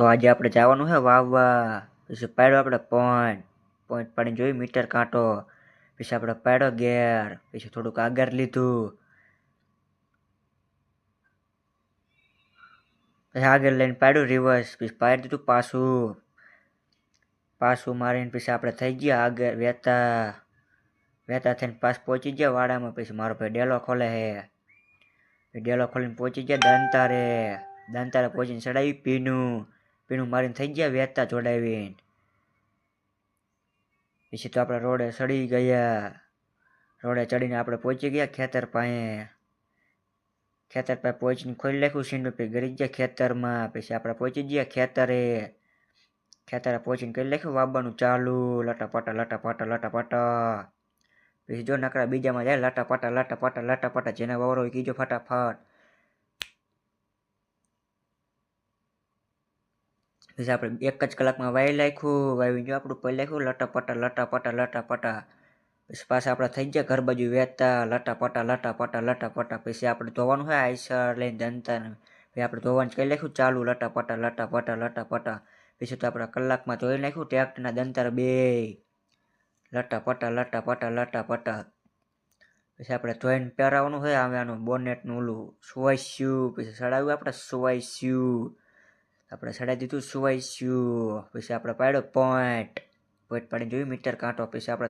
તો આજે આપણે જવાનું છે વાવવા. પછી પાડ્યો આપણે પોઈન્ટ પાડીને જોયું મીટર કાંટો. પછી આપણે પાડ્યો ગેર. પછી થોડુંક આગળ લીધું. પછી આગળ લઈને પાડ્યું રિવર્સ. પછી પાડી દીધું પાછું મારીને પછી આપણે થઈ ગયા આગળ વહેતા થઈને પાસ પહોંચી ગયા વાડામાં. પછી મારો ભાઈ ડેલો ખોલે છે. ડેલો ખોલીને પહોંચી ગયા દાંતારે પહોંચીને ચડાવી પીનું મારીને થઈ ગયા વહેતા જોડાવીને. પછી તો આપણે રોડે ચડી ગયા. રોડે ચડીને આપણે પહોંચી ગયા ખેતર પાસે પહોંચીને ખોલી નાખ્યું સીંડું. પછી ગરી ગયા ખેતરમાં. પછી આપણે પહોંચી ગયા ખેતરે પહોંચીને કરી નાખ્યું વાવવાનું ચાલુ. લટાપટા. પછી જો નકરા બીજામાં જાય લટાપટા. જેને વાવરો હોય કીજો ફટાફટ. પછી આપણે એક જ કલાકમાં વાવી જો આપણું પડી નાખ્યું લટાપટા. પછી પાછા આપણે થઈ ગયા ઘર બાજુ વેચતા લટાપટા. પછી આપણે ધોવાનું હોય આઈસર લઈને દંતા. પછી આપણે ધોવાનું કરી નાખ્યું ચાલુ લટાપટા. પછી તો આપણે કલાકમાં ધોઈ નાખ્યું ટ્રેક્ટરના દંતાર બે લટાપટા. પછી આપણે ધોઈને પહેરાવાનું હોય આનું બોનેટનું ઓલું સુવાસ્યું. પછી ચડાવ્યું આપણે સુવાસ્યું. આપણે ચડાવી દીધું સુવાસ્યું. પછી આપણે પાડ્યો પોઈન્ટ પાડીને જોયું મીટર કાંટો. પછી આપણે